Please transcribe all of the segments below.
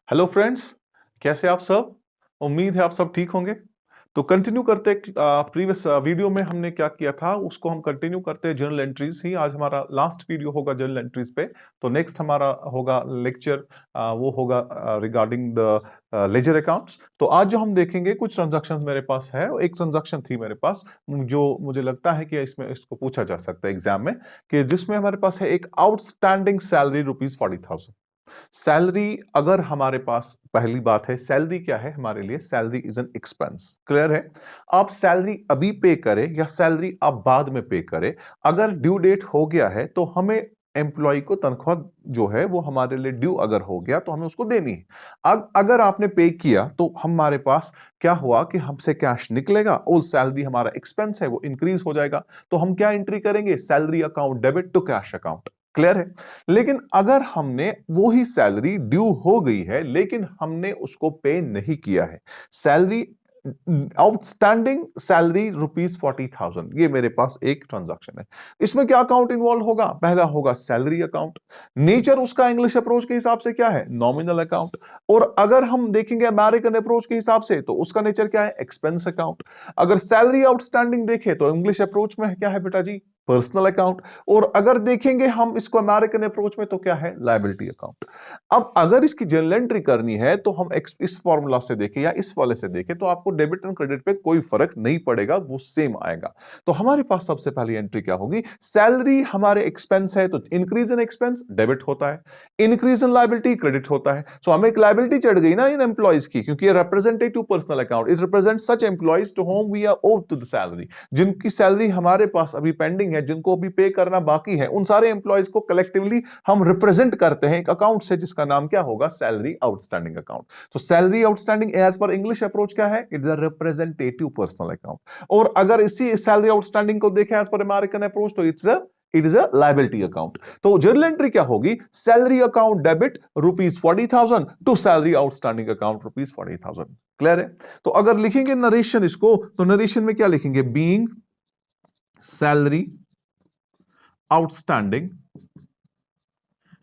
Hello friends, कैसे आप सब। उम्मीद है आप सब ठीक होंगे। तो कंटिन्यू करते प्रीवियस वीडियो में हमने क्या किया था उसको हम कंटिन्यू करते हैं। जर्नल एंट्रीज ही आज हमारा लास्ट वीडियो होगा जर्नल एंट्रीज पे। तो नेक्स्ट हमारा होगा लेक्चर, वो होगा रिगार्डिंग द लेजर अकाउंट्स। तो आज जो हम देखेंगे कुछ ट्रांजैक्शंस मेरे पास है। एक ट्रांजैक्शन थी मेरे पास जो मुझे लगता है कि इसमें इसको पूछा जा सकता है एग्जाम में, कि जिसमें हमारे पास है एक आउटस्टैंडिंग सैलरी ₹40,000। सैलरी अगर हमारे पास, पहली बात है सैलरी क्या है हमारे लिए, salary is an expense. Clear है। आप सैलरी अभी पे करें या सैलरी आप बाद में पे करें, अगर ड्यू डेट हो गया है तो हमें एम्प्लॉय को तनख्वाह जो है वो हमारे लिए ड्यू अगर हो गया तो हमें उसको देनी है। अगर आपने पे किया तो हमारे पास क्या हुआ कि हमसे कैश निकलेगा और सैलरी हमारा एक्सपेंस है वो इंक्रीज हो जाएगा। तो हम क्या एंट्री करेंगे, salary account debit to cash account. Clear है। लेकिन अगर हमने वो ही सैलरी ड्यू हो गई है लेकिन हमने उसको पे नहीं किया है, सैलरी आउटस्टैंडिंग सैलरी ₹40,000, ये मेरे पास एक ट्रांजैक्शन है। इसमें क्या अकाउंट इन्वॉल्व होगा, पहला होगा सैलरी अकाउंट। नेचर उसका इंग्लिश अप्रोच के हिसाब से क्या है, नॉमिनल अकाउंट। और अगर हम देखेंगे अमेरिकन अप्रोच के हिसाब से तो उसका नेचर क्या है, एक्सपेंस अकाउंट। अगर सैलरी आउटस्टैंडिंग देखें तो इंग्लिश अप्रोच में क्या है बेटा जी, पर्सनल अकाउंट। और अगर देखेंगे हम इसको अमेरिकन अप्रोच में तो क्या है, लायबिलिटी अकाउंट। अब अगर इसकी जर्नल एंट्री करनी है तो हम इस फॉर्मूला से देखें या इस वाले से देखें तो आपको डेबिट एंड क्रेडिट पे कोई फर्क नहीं पड़ेगा, वो सेम आएगा। तो हमारे पास सबसे पहली एंट्री क्या होगी, सैलरी हमारे एक्सपेंस है तो इंक्रीज इन एक्सपेंस डेबिट होता है, इंक्रीज इन लायबिलिटी क्रेडिट होता है। सो हमें एक लायबिलिटी चढ़ गई ना इन एम्प्लॉइज की, क्योंकि ये representative personal account, it represent such employees to whom we are owed to the salary, जिनकी सैलरी हमारे पास अभी पेंडिंग है, जिनको अभी पे करना बाकी है, उन सारे एम्प्लॉइज को कलेक्टिवली हम रिप्रेजेंट करते हैं एक अकाउंट से जिसका नाम क्या होगा, सैलरी आउटस्टैंडिंग अकाउंट। तो salary outstanding as per English approach क्या है, it's a representative personal account. और अगर इसी सैलरी आउटस्टैंडिंग को देखें एज पर अमेरिकन अप्रोच तो it is a liability account. तो जर्नल एंट्री क्या होगी, salary account debit ₹40,000 to salary outstanding account ₹40,000। Clear है। तो अगर लिखेंगे नरेशन इसको तो नरेशन में क्या लिखेंगे, बीइंग सैलरी आउटस्टैंडिंग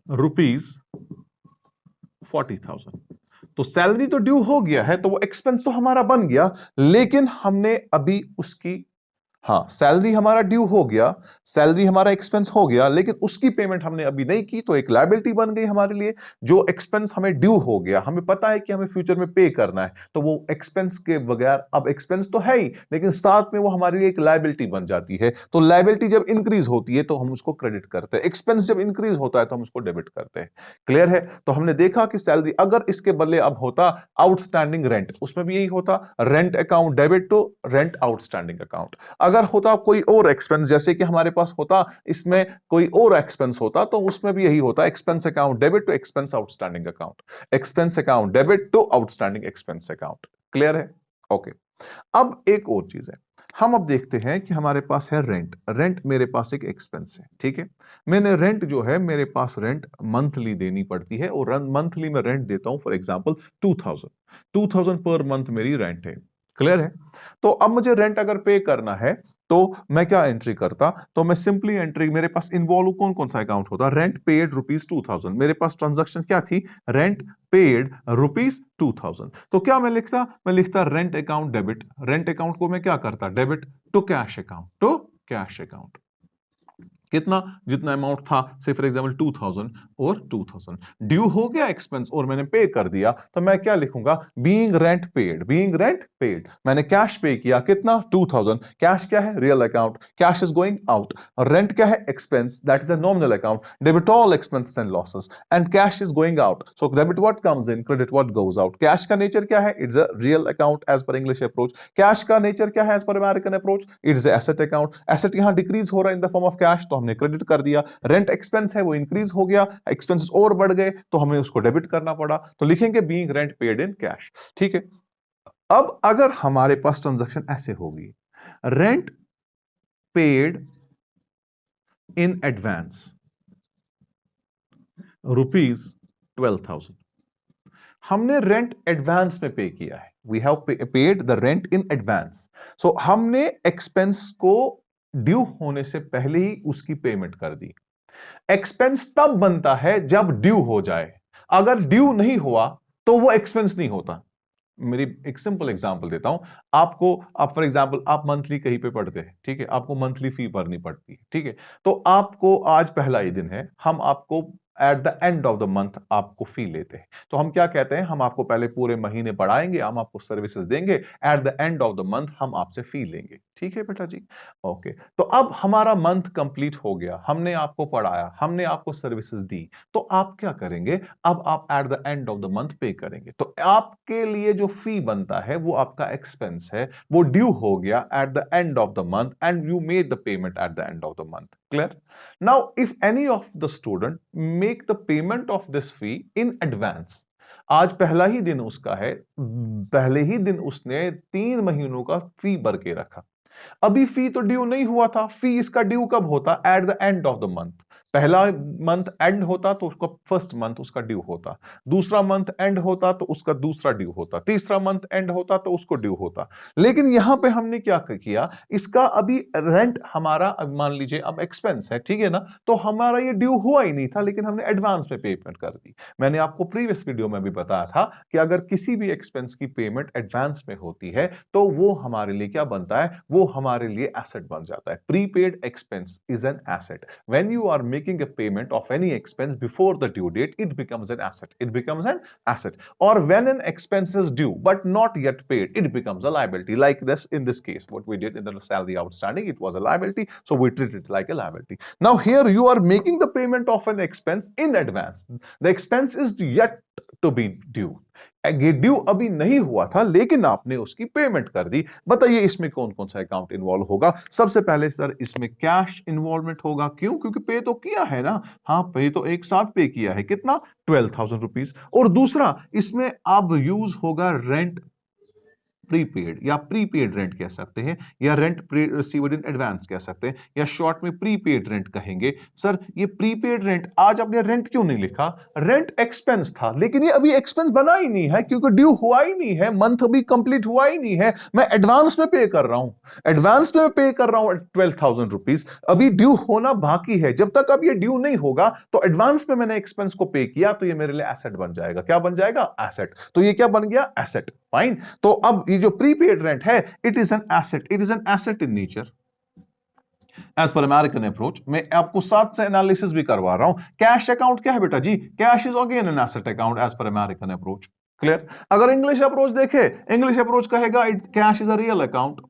₹40,000। तो सैलरी तो ड्यू हो गया है तो वो एक्सपेंस तो हमारा बन गया, लेकिन हमने अभी उसकी, हाँ सैलरी हमारा ड्यू हो गया, सैलरी हमारा एक्सपेंस हो गया, लेकिन उसकी पेमेंट हमने अभी नहीं की तो एक लायबिलिटी बन गई हमारे लिए। जो एक्सपेंस हमें ड्यू हो गया, हमें पता है कि हमें फ्यूचर में पे करना है, तो वो एक्सपेंस के बगैर, अब एक्सपेंस तो है ही लेकिन साथ में वो हमारे लिए एक लायबिलिटी बन जाती है। तो लायबिलिटी जब इंक्रीज होती है तो हम उसको क्रेडिट करते हैं, एक्सपेंस जब इंक्रीज होता है तो हम उसको डेबिट करते हैं। क्लियर है। तो हमने देखा कि सैलरी, अगर इसके बदले अब होता आउटस्टैंडिंग रेंट, उसमें भी यही होता, rent account debit to rent outstanding account. अगर होता कोई और एक्सपेंस, जैसे कि हमारे पास होता इसमें कोई और एक्सपेंस होता तो उसमें भी यही होता, expense account debit to expense outstanding account, expense account debit to outstanding expense account. Clear है। ओके। अब एक और चीज है, हम अब देखते हैं कि हमारे पास है रेंट। रेंट मेरे पास एक एक्सपेंस है, ठीक है। मैंने रेंट जो है, मेरे पास रेंट मंथली देनी पड़ती है और मंथली में रेंट देता हूं, फॉर एग्जांपल 2000 पर मंथ मेरी रेंट है। क्लियर है। तो अब मुझे रेंट अगर पे करना है तो मैं क्या एंट्री करता, तो मैं सिंपली एंट्री, मेरे पास इन्वॉल्व कौन कौन सा अकाउंट होता, रेंट पेड ₹2000, मेरे पास ट्रांजैक्शन क्या थी, रेंट पेड ₹2000। तो क्या मैं लिखता, मैं लिखता rent account debit, rent account को मैं क्या करता, debit to cash account, to cash account. कितना, जितना अमाउंट था, से फॉर एग्जांपल 2000 और 2000 ड्यू हो गया एक्सपेंस और मैंने पे कर दिया, तो मैं क्या लिखूंगा, being rent paid, being rent paid, मैंने कैश पे किया कितना, 2000। कैश क्या है, real account, cash is going out. Rent क्या है, expense, that is a nominal account, debit all expenses and losses, and cash is going out, so debit what comes in, credit what goes out. Cash का nature क्या है, it's a real account as per English approach. Cash का nature क्या है as per American approach, it's asset account. Asset यहां decrease हो रहा है in the form of cash तो हमने क्रेडिट कर दिया। रेंट एक्सपेंस है वो इंक्रीज हो गया, एक्सपेंसेस और बढ़ गए तो हमें उसको डेबिट करना पड़ा, तो लिखेंगे being rent paid in cash. ठीक है। अब अगर हमारे पास ट्रांजैक्शन ऐसे होगी, रेंट पेड इन एडवांस ₹12,000, हमने रेंट एडवांस में पे किया है, we have paid the rent in advance. So हमने एक्सपेंस को ड्यू होने से पहले ही उसकी पेमेंट कर दी। एक्सपेंस तब बनता है जब ड्यू हो जाए, अगर ड्यू नहीं हुआ तो वो एक्सपेंस नहीं होता। मेरी एक सिंपल एग्जांपल देता हूं आपको। आप फॉर एग्जांपल आप मंथली कहीं पे पढ़ते हैं, ठीक है, आपको मंथली फी भरनी पड़ती है, ठीक है, तो आपको आज पहला ही दिन है, हम आपको at the end of the month आपको फी लेते हैं। तो हम क्या कहते हैं, हम आपको पहले पूरे महीने पढ़ाएंगे, हम आपको सर्विसेज देंगे, at the end of the month हम आपसे फी लेंगे। ठीक है बेटा जी, ओके। तो अब हमारा मंथ कंप्लीट हो गया, हमने आपको पढ़ाया, हमने आपको सर्विसेज दी, तो आप क्या करेंगे, अब आप at the end of the month पे करेंगे। तो आपके लिए जो फी बनता है वो आपका एक्सपेंस है, वो ड्यू हो गया at the end of the month and you made the payment at the end of the month. Clear? Now if any of the student make the payment of this fee in advance, आज पहला ही दिन उसका है, पहले ही दिन उसने 3 महीनों का फी भर के रखा, अभी फी तो ड्यू नहीं हुआ था, फी इसका ड्यू कब होता, at the end of the month. पहला मंथ एंड होता तो उसका फर्स्ट मंथ उसका ड्यू होता, दूसरा मंथ एंड होता तो उसका दूसरा ड्यू होता, तीसरा मंथ एंड होता तो उसको ड्यू होता। लेकिन यहां पे हमने क्या किया, इसका अभी रेंट हमारा, मान लीजिए अब एक्सपेंस है, ठीक है ना, तो हमारा ये ड्यू हुआ ही नहीं था, लेकिन हमने एडवांस में पेमेंट कर दी। मैंने आपको प्रीवियस वीडियो में भी बताया था कि अगर किसी भी एक्सपेंस की पेमेंट एडवांस में होती है तो वो हमारे लिए क्या बनता है, वो हमारे लिए एसेट बन जाता है। Prepaid expense is an asset. When you are making a payment of any expense before the due date, it becomes an asset, it becomes an asset. और when an expense is due but not yet paid, it becomes a liability, like this in this case what we did in the salary outstanding, it was a liability, so we treat it like a liability. Now here you are making the payment of an expense in advance, the expense is yet to be due, ये due अभी नहीं हुआ था लेकिन आपने उसकी payment कर दी। बताइए इसमें कौन कौन सा अकाउंट इन्वॉल्व होगा? सबसे पहले सर इसमें कैश इन्वॉल्वमेंट होगा, क्यों? क्योंकि पे तो किया है ना, हाँ पे तो एक साथ पे किया है, कितना, 12,000 रुपीज। और दूसरा इसमें अब यूज होगा रेंट प्रीपेड, या प्रीपेड रेंट कह सकते हैं, या रेंट रिसीव्ड इन एडवांस कह सकते हैं, या शॉर्ट में प्रीपेड रेंट कहेंगे। सर ये प्रीपेड रेंट, आज आपने रेंट क्यों नहीं लिखा? रेंट एक्सपेंस था, लेकिन ये अभी एक्सपेंस बना ही नहीं है क्योंकि ड्यू हुआ ही नहीं है, मंथ अभी कंप्लीट हुआ ही नहीं है, मैं एडवांस में पे कर रहा हूं, एडवांस में पे कर रहा हूं 12,000 रुपीज, अभी ड्यू होना बाकी है। जब तक अब ये ड्यू नहीं होगा तो एडवांस में मैंने एक्सपेंस को पे किया, तो ये मेरे लिए एसेट बन जाएगा। क्या बन जाएगा? एसेट। तो ये क्या बन गया? एसेट। फाइन। तो अब ये जो प्रीपेड रेंट है, it is an asset, it is an asset in nature as per American approach. मैं आपको साथ से एनालिसिस भी करवा रहा हूं। कैश अकाउंट क्या है बेटा जी? Cash is again an asset account as per American approach. Clear? अगर इंग्लिश अप्रोच देखे, इंग्लिश अप्रोच कहेगा cash is a real account.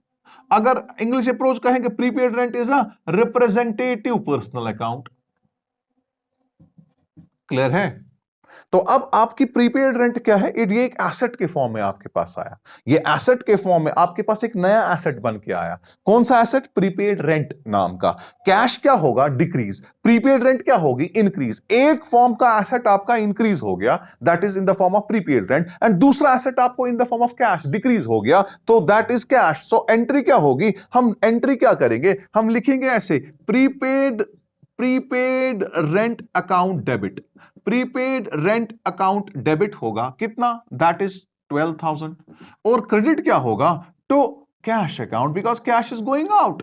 अगर इंग्लिश अप्रोच कहेंगे prepaid rent is a representative personal account. Clear है? तो अब आपकी प्रीपेड रेंट क्या है? ये एक एसेट के फॉर्म में आपके पास आया, ये एसेट के फॉर्म में आपके पास एक नया एसेट बन के आया। कौन सा एसेट? प्रीपेड रेंट नाम का। कैश क्या होगा? डिक्रीज। प्रीपेड रेंट क्या होगी? इंक्रीज। एक फॉर्म का एसेट आपका इंक्रीज हो गया, that is in the form of prepaid rent, and दूसरा एसेट आपको in the form of cash decrease हो गया, तो that is cash. So entry क्या होगी? हम एंट्री क्या करेंगे? हम लिखेंगे ऐसे, prepaid rent account debit. Prepaid rent account debit होगा कितना? That is 12,000। और क्रेडिट क्या होगा? To cash account, because cash is going out,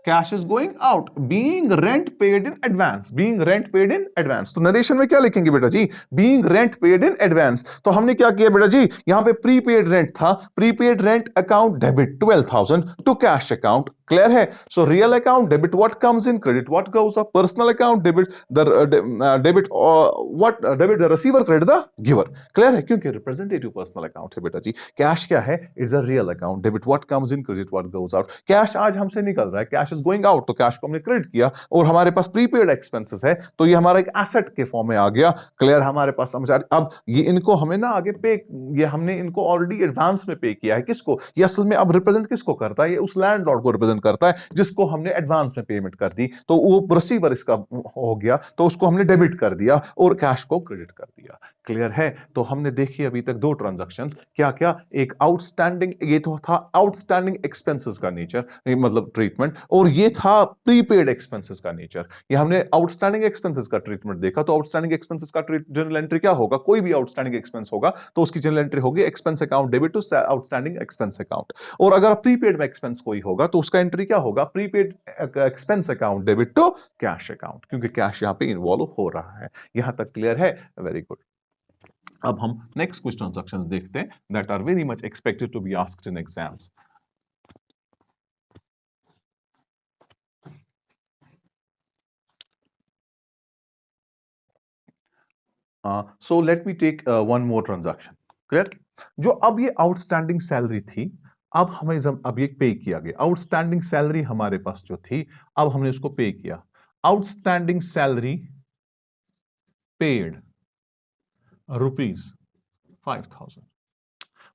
cash is going out, being rent paid in advance, being rent paid in advance. तो narration में क्या लिखेंगे बेटा जी? Being rent paid in advance. तो हमने क्या किया बेटा जी? यहां पे प्रीपेड रेंट था, prepaid rent account debit 12,000 to cash account. Clear है? So real account debit what comes in, credit what goes up, personal account debit the debit what debit the receiver, credit the giver. Clear है? क्योंकि representative personal account है बेटा जी। Cash क्या है? It's a real account, debit what comes in, credit what goes out. Cash आज हमसे निकल रहा है, कैश इज गोइंग आउट, तो कैश को हमने क्रेडिट किया, और हमारे पास प्रीपेड एक्सपेंसेस है, तो ये हमारा एक एसेट के फॉर्म में आ गया। क्लियर? हमारे पास समझ आ रही? अब ये इनको हमें ना आगे पे, ये हमने इनको ऑलरेडी एडवांस में पे किया है। किसको? ये असल में अब रिप्रेजेंट किसको करता है? ये उस लैंडलॉर्ड को रिप्रेजेंट करता है जिसको हमने एडवांस में पेमेंट कर दी, तो वो रिसीवर इसका हो गया, तो उसको हमने डेबिट कर दिया और कैश को क्रेडिट कर दिया। क्लियर है? तो हमने देखी अभी तक दो ट्रांजैक्शंस, क्या क्या? एक आउटस्टैंडिंग, ये तो था आउटस्टैंडिंग एक्सपेंसेस का नेचर, मतलब ट्रीटमेंट, और ये था प्रीपेड एक्सपेंसेस का नेचर। ये हमने आउटस्टैंडिंग एक्सपेंसेस का ट्रीटमेंट देखा। तो आउटस्टैंडिंग एक्सपेंसेस का जनरल एंट्री क्या होगा? कोई भी आउटस्टैंडिंग एक्सपेंस होगा तो उसकी जनरल एंट्री होगी expense account debit to outstanding expense account. और अगर प्रीपेड में एक्सपेंस कोई होगा तो उसका एंट्री क्या होगा? Prepaid expense account debit to cash account, क्योंकि कैश यहां पे इन्वॉल्व हो रहा है। यहां तक क्लियर है? Very good. अब हम नेक्स्ट कुछ ट्रांजैक्शंस देखते हैं that are very much expected to be asked in exams. So let me take one more transaction. Clear? जो अब ये आउटस्टैंडिंग सैलरी थी, अब हमें जब अब ये पे किया गया, आउटस्टैंडिंग सैलरी हमारे पास जो थी, अब हमने उसको पे किया। Outstanding salary paid ₹5,000।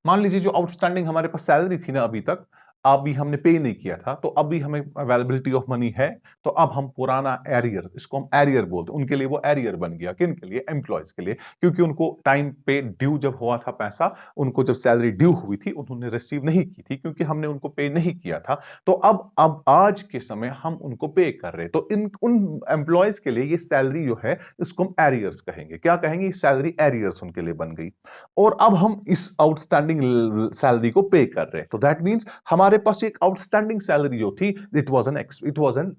मान लीजिए जो आउटस्टैंडिंग हमारे पास सैलरी थी ना अभी तक, अभी हमने पे नहीं किया था, तो अभी हमें अवेलेबिलिटी ऑफ मनी है, तो अब हम पुराना एरियर, इसको हम एरियर बोलते हैं, उनके लिए वो एरियर बन गया। किन के लिए? एम्प्लॉयज के लिए, क्योंकि उनको टाइम पे ड्यू जब हुआ था पैसा, उनको जब सैलरी ड्यू हुई थी उन्होंने रिसीव नहीं की थी क्योंकि हमने उनको पे नहीं किया था। तो अब आज के समय हम उनको पे कर रहे हैं, तो इन उन एम्प्लॉयज के लिए ये सैलरी जो है इसको हम एरियर्स कहेंगे। क्या कहेंगे? सैलरी एरियर्स उनके लिए बन गई, और अब हम इस आउटस्टैंडिंग सैलरी को पे कर रहे हैं। तो दैट मींस हमारे पास एक आउटस्टैंडिंग सैलरी जो थी, it was an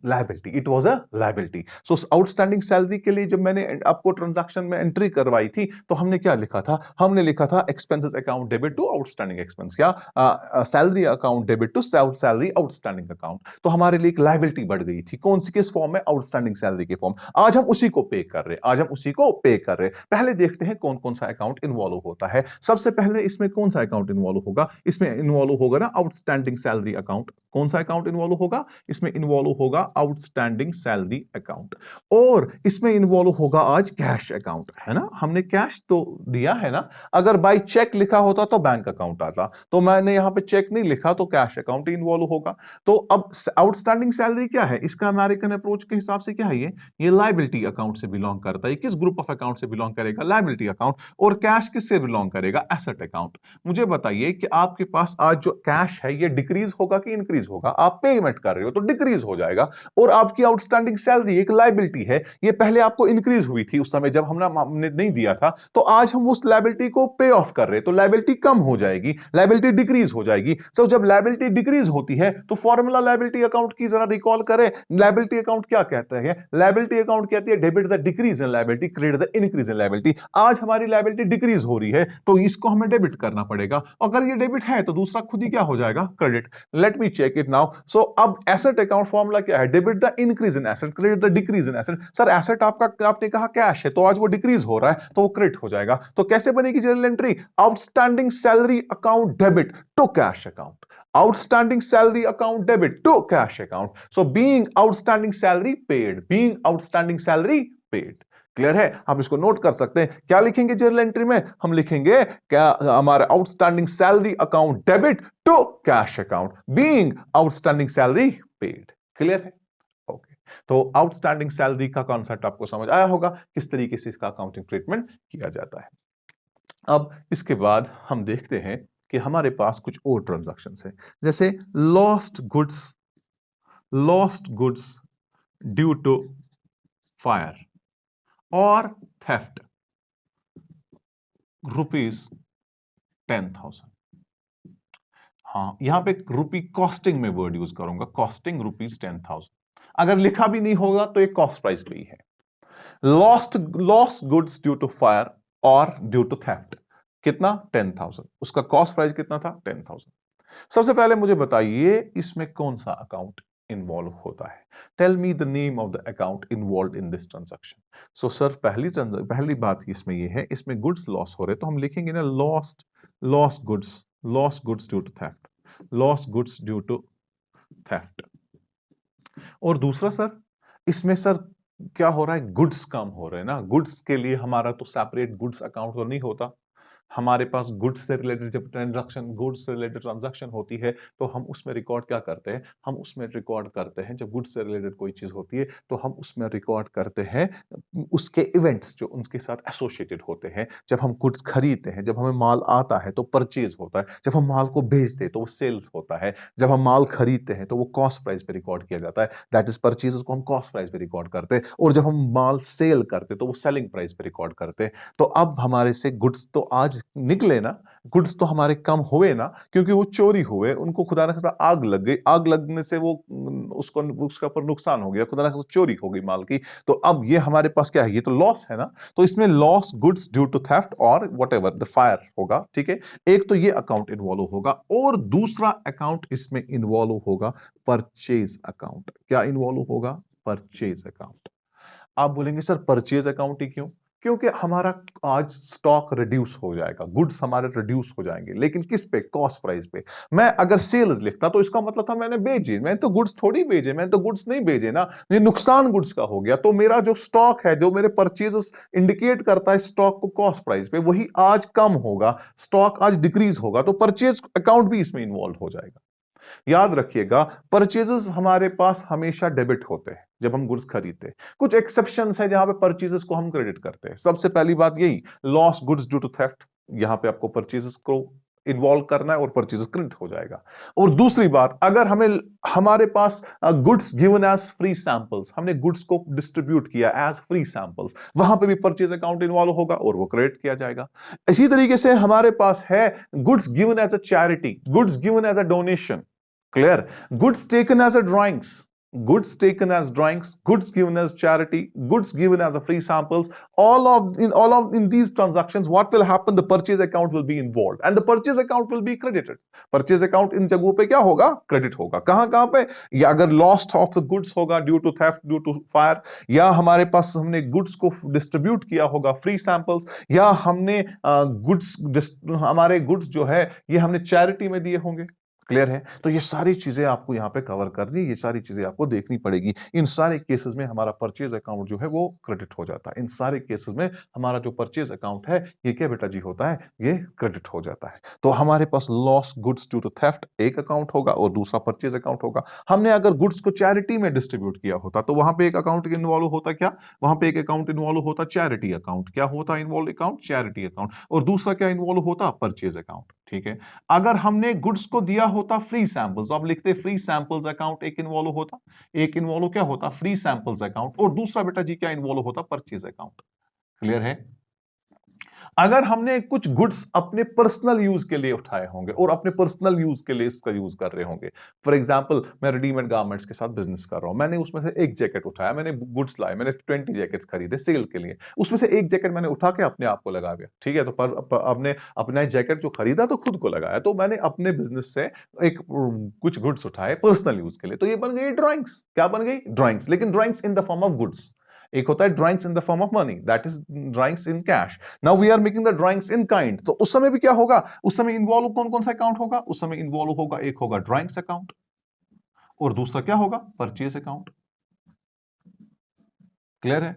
liability, it was a liability. So outstanding salary के लिए जब मैंने आपको ट्रांजैक्शन में एंट्री करवाई थी, तो हमने क्या लिखा था? हमने लिखा था expenses account debit to outstanding expense, क्या salary account debit to salary outstanding account. तो हमारे लिए एक लायबिलिटी बढ़ गई थी, कौन सी? किस फॉर्म में? आउटस्टैंडिंग सैलरी के फॉर्म। आज हम उसी को पे कर रहे हैं, आज हम उसी को पे कर रहे हैं। पहले देखते हैं कौन कौन सा अकाउंट इन्वॉल्व होता है। सबसे पहले इसमें कौन सा अकाउंट इन्वॉल्व होगा? इसमें इन्वॉल्व होगा ना आउटस्टैंडिंग सैलरी अकाउंट। कौन सा अकाउंट इन्वॉल्व होगा? इसमें इन्वॉल्व होगा आउटस्टैंडिंग सैलरी अकाउंट, और इसमें इन्वॉल्व होगा आज कैश अकाउंट, है ना? हमने कैश तो दिया है ना। अगर बाय चेक लिखा होता तो बैंक अकाउंट आता, तो मैंने यहां पे चेक नहीं लिखा, तो कैश अकाउंट इन्वॉल्व होगा। तो अब आउटस्टैंडिंग सैलरी क्या है? इसका अमेरिकन अप्रोच के हिसाब से क्या है? ये लायबिलिटी अकाउंट से बिलोंग करता है। किस ग्रुप ऑफ अकाउंट से बिलोंग करेगा? Liability account. और कैश किससे बिलोंग करेगा? Asset account. मुझे बताइए कि आपके पास आज जो कैश है ये डिक्रीज होगा कि इंक्रीज होगा? आप पेमेंट कर रहे हो तो डिक्रीज हो जाएगा। और आपकी आउटस्टैंडिंग सैलरी एक लायबिलिटी है, ये पहले आपको इंक्रीज हुई थी उस समय जब हमने नहीं दिया था, तो आज हम उस लायबिलिटी को पे ऑफ कर रहे हैं, तो लायबिलिटी कम हो जाएगी, लायबिलिटी डिक्रीज हो जाएगी। सो जब लायबिलिटी डिक्रीज होती है तो फॉर्मूला लायबिलिटी अकाउंट की जरा रिकॉल करें। लायबिलिटी अकाउंट क्या कहता है? लायबिलिटी अकाउंट कहती है debit the decrease in liability, credit the increase in liability. आज हमारी लायबिलिटी डिक्रीज हो रही है तो इसको हमें डेबिट करना पड़ेगा, अगर ये डेबिट है तो दूसरा खुद ही क्या हो जाएगा? Credit. Let me check it now. So अब एसेट अकाउंट फॉर्मूला क्या है? Debit the increase in asset, credit the decrease in asset. Sir asset आपका, आपने कहा कैश है, तो आज वो डिक्रीज हो रहा है तो वो क्रेडिट हो जाएगा। तो कैसे बनेगी journal entry? Outstanding salary account debit to cash account, outstanding salary account debit to cash account. So being outstanding salary paid, being outstanding salary paid. Clear है? आप इसको नोट कर सकते हैं। क्या लिखेंगे जर्नल एंट्री में? हम लिखेंगे क्या? हमारा outstanding salary account debit to cash account, being outstanding salary paid. Clear है? ओके। तो आउटस्टैंडिंग सैलरी का कॉन्सेप्ट आपको समझ आया होगा, किस तरीके से इसका अकाउंटिंग ट्रीटमेंट किया जाता है। अब इसके बाद हम देखते हैं कि हमारे पास कुछ और ट्रांजैक्शंस हैं, जैसे lost goods due to fire और थेफ्ट ₹10,000। हाँ, यहां पे रुपी कॉस्टिंग में वर्ड यूज करूंगा, कॉस्टिंग ₹10,000। अगर लिखा भी नहीं होगा तो ये कॉस्ट प्राइस पे ही है। Lost goods due to fire और ड्यू टू थेफ्ट, कितना? 10,000। उसका कॉस्ट प्राइस कितना था? 10,000। सबसे पहले मुझे बताइए इसमें कौन सा अकाउंट इन्वॉल्व होता है? Tell me the name of the account involve in this transaction. So sir पहली बात इसमें ये है, इसमें गुड्स लॉस हो रहे, तो हम लिखेंगे ना lost goods due to theft, lost goods due to theft. और दूसरा सर, इसमें सर क्या हो रहा है? गुड्स कम हो रहे हैं ना, गुड्स के लिए हमारा तो सेपरेट गुड्स अकाउंट तो नहीं होता। हमारे पास गुड्स से रिलेटेड जब गुड्स से रिलेटेड ट्रांजैक्शन होती है तो हम उसमें रिकॉर्ड क्या करते हैं? हम उसमें रिकॉर्ड करते हैं, जब गुड्स से रिलेटेड कोई चीज होती है तो हम उसमें रिकॉर्ड करते हैं उसके इवेंट्स जो उनके साथ एसोसिएटेड होते हैं। जब हम गुड्स खरीदते हैं, जब हमें माल आता है तो परचेज होता है, जब हम माल को बेचते हैं तो वो सेल्स होता है, जब हम माल खरीदते हैं तो वो कॉस्ट प्राइस पे रिकॉर्ड किया जाता है, दैट इज परचेज, उसको हम कॉस्ट प्राइस पे रिकॉर्ड करते हैं। और जब हम माल सेल करते हैं तो वो सेलिंग प्राइस पे रिकॉर्ड करते हैं। तो अब हमारे से गुड्स तो आज आज निकले ना, गुड्स तो हमारे कम हुए ना, क्योंकि वो चोरी हुए, उनको खुदा न खास्ता आग लग गई, आग लगने से वो उसको उसके ऊपर नुकसान हो गया, खुदा न खास्ता चोरी हो गई माल की, तो अब ये हमारे पास क्या है, ये तो लॉस है ना। तो इसमें loss goods due to theft और व्हाटएवर द फायर होगा, ठीक है। एक तो ये अकाउंट इन्वॉल्व होगा, और दूसरा अकाउंट इसमें इन्वॉल्व होगा परचेज अकाउंट। क्या इन्वॉल्व होगा? Purchase account. आप बोलेंगे सर परचेज अकाउंट ही क्यों? क्योंकि हमारा आज स्टॉक रिड्यूस हो जाएगा, गुड्स हमारे रिड्यूस हो जाएंगे, लेकिन किस पे? कॉस्ट प्राइस पे। मैं अगर सेल्स लिखता तो इसका मतलब था मैंने भेजे, मैंने तो गुड्स थोड़ी भेजे, मैंने तो गुड्स नहीं भेजे ना, ये नुकसान गुड्स का हो गया। तो मेरा जो स्टॉक है, जो मेरे परचेजेस इंडिकेट करता है स्टॉक को कॉस्ट प्राइस पे, वही आज कम होगा, स्टॉक आज डिक्रीज होगा, तो परचेज अकाउंट भी इसमें इन्वॉल्व हो जाएगा। याद रखिएगा, परचेजेस हमारे पास हमेशा डेबिट होते हैं जब हम गुड्स खरीदते हैं। कुछ एक्सेप्शंस है जहां पे परचेजेस को हम क्रेडिट करते हैं। सबसे पहली बात यही, loss goods due to theft, यहां पे आपको परचेजेस को इन्वॉल्व करना है और परचेजेस क्रेडिट हो जाएगा। और दूसरी बात, अगर हमारे पास goods given as free samples, हमने गुड्स को डिस्ट्रीब्यूट किया एज फ्री सैंपल्स, वहां पे भी परचेज अकाउंट इन्वॉल्व होगा और वो क्रेडिट किया जाएगा। इसी तरीके से हमारे पास है goods given as a charity, goods given as a donation. Clear? Goods taken as a drawings, goods taken as drawings, goods given as charity, goods given as a free samples, all of in these transactions, what will happen? The purchase account will be involved and the purchase account will be credited. Purchase account इन जगहों पे क्या होगा? Credit होगा। कहां कहां पे? या अगर लॉस्ट ऑफ द गुड्स होगा due to theft, due to fire, या हमारे पास हमने गुड्स को डिस्ट्रीब्यूट किया होगा फ्री सैंपल्स, या हमने गुड्स हमारे गुड्स जो है ये हमने चैरिटी में दिए होंगे। क्लियर है? तो ये सारी चीजें आपको यहां पे कवर करनी, ये सारी चीजें आपको देखनी पड़ेगी। इन सारे केसेस में हमारा परचेज अकाउंट जो है वो क्रेडिट हो जाता है। इन सारे केसेस में हमारा जो परचेज अकाउंट है ये क्या बेटा जी होता है? ये क्रेडिट हो जाता है। तो हमारे पास loss goods due to theft एक अकाउंट होगा और दूसरा परचेज अकाउंट होगा। हमने अगर गुड्स को चैरिटी में डिस्ट्रीब्यूट किया होता तो वहां पे एक अकाउंट इन्वॉल्व होता, क्या? वहां पे एक अकाउंट इन्वॉल्व होता चैरिटी अकाउंट। क्या होता इन्वॉल्व? Account charity account. और दूसरा क्या इन्वॉल्व होता? Purchase account. ठीक है। अगर हमने गुड्स को दिया होता फ्री सैंपल्स, तो आप लिखते फ्री सैंपल्स अकाउंट, एक इन्वॉल्व होता, एक इन्वॉल्व क्या होता? फ्री सैंपल्स अकाउंट, और दूसरा बेटा जी क्या इन्वॉल्व होता? Purchase account. क्लियर है? अगर हमने कुछ गुड्स अपने पर्सनल यूज के लिए उठाए होंगे और अपने पर्सनल यूज के लिए इसका यूज कर रहे होंगे, फॉर एग्जांपल मैं रेडीमेड गारमेंट्स के साथ बिजनेस कर रहा हूं, मैंने उसमें से एक जैकेट उठाया, मैंने गुड्स लाए, मैंने 20 जैकेट्स खरीदे सेल के लिए, उसमें से एक जैकेट मैंने उठा के अपने आप को लगा दिया। ठीक है, तो अपने अपना जैकेट जो खरीदा तो खुद को लगाया, तो मैंने अपने बिजनेस से एक कुछ गुड्स उठाए पर्सनल यूज के लिए, तो ये बन गई ड्राइंग्स। क्या बन गई? ड्राइंग्स, लेकिन drawings in the form of goods. एक होता है drawings in the form of money, that is drawings in cash. Now we are making the drawings in kind, तो उस समय भी क्या होगा? उस समय इन्वॉल्व कौन कौन सा अकाउंट होगा? उस समय इन्वॉल्व होगा, एक होगा ड्राइंग्स अकाउंट और दूसरा क्या होगा? Purchase account. क्लियर है?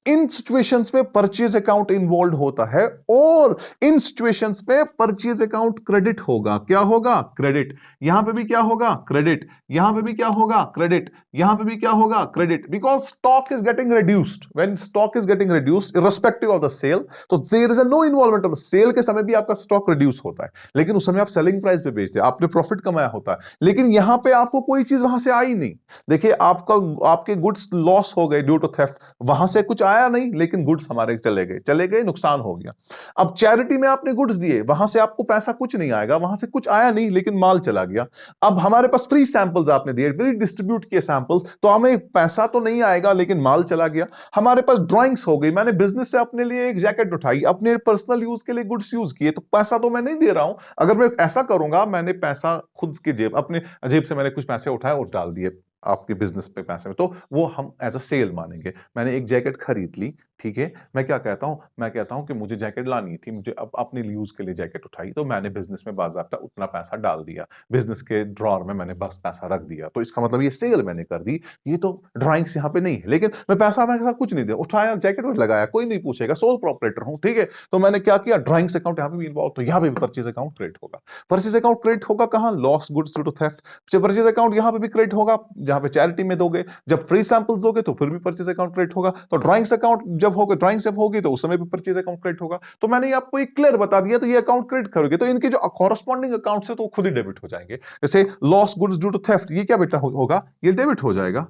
इन सिचुएशंस में परचेज अकाउंट इन्वॉल्व होता है और इन सिचुएशंस में परचेज अकाउंट क्रेडिट होगा। क्या होगा? क्रेडिट। यहां पे भी क्या होगा? क्रेडिट। यहां पे भी क्या होगा? क्रेडिट। यहां पे भी क्या होगा? Credit, because stock is getting reduced. When stock is getting reduced irrespective of the sale, तो there is no involvement of the sale. के समय भी आपका स्टॉक रिड्यूस होता है, लेकिन उस समय आप सेलिंग प्राइस पे बेचते हैं, आपने प्रॉफिट कमाया होता है, लेकिन यहां पे आपको कोई चीज वहां से आई नहीं। देखिए, आपके गुड्स लॉस हो गए ड्यू टू थेफ्ट, वहां से कुछ आया नहीं, लेकिन गुड्स हमारे चले गए, नुकसान हो गया। अब चैरिटी में आपने गुड्स दिए, वहां से आपको पैसा कुछ नहीं आएगा, वहां से कुछ आया नहीं, लेकिन माल चला गया। अब हमारे पास फ्री सैंपल्स आपने दिए, फ्री डिस्ट्रीब्यूट किए सैंपल्स, तो हमें पैसा तो नहीं आएगा, लेकिन माल चला गया। हमारे पास ड्राइंग्स हो गई, मैंने बिजनेस से अपने लिए एक जैकेट उठाई, अपने पर्सनल यूज के लिए गुड्स यूज किए, तो पैसा तो मैं नहीं दे रहा हूं। अगर मैं ऐसा करूंगा, मैंने पैसा खुद की जेब, अपने जेब से मैंने कुछ पैसे उठाए और डाल दिए आपके बिजनेस पे पैसे में, तो वो हम एज अ सेल मानेंगे। मैंने एक जैकेट खरीद ली, ठीक है, मैं क्या कहता हूं? मैं कहता हूं कि मुझे जैकेट लानी थी, मुझे अपने यूज के लिए जैकेट उठाई, तो मैंने बिजनेस में बाज़ाब्ता उतना पैसा डाल दिया, बिजनेस के ड्रॉर में मैंने बस पैसा रख दिया, तो इसका मतलब ये सेल मैंने कर दी। ये तो ड्राइंग्स यहाँ पे नहीं है, लेकिन मैं पैसा मेरे साथ कुछ नहीं दिया, उठाया जैकेट और लगाया, कोई नहीं पूछेगा, सोल प्रोपराइटर हूं, ठीक है। तो मैंने क्या किया? ड्राइंग्स अकाउंट यहाँ पे भी इन्वॉल्व, तो यहाँ पे भी परचेज अकाउंट क्रेडिट होगा। परचेज अकाउंट क्रेडिट होगा कहां? Loss goods due to theft. Purchase account यहाँ पे भी क्रेडिट होगा, जहां पे चैरिटी में दोगे, जब फ्री सैंपल्स दोगे तो फिर भी परचेज अकाउंट क्रेडिट होगा। तो ड्राइंग्स अकाउंट जब होगा, ड्राइंग्स जब होगी तो उस समय भी परचेज अकाउंट क्रेडिट होगा। तो मैंने आपको एक क्लियर बता दिया, तो ये अकाउंट क्रेडिट करोगे तो इनके जो कॉरस्पॉन्डिंग अकाउंट से तो खुद ही डेबिट हो जाएंगे। जैसे loss goods due to theft, ये क्या बेटा होगा? ये डेबिट हो जाएगा।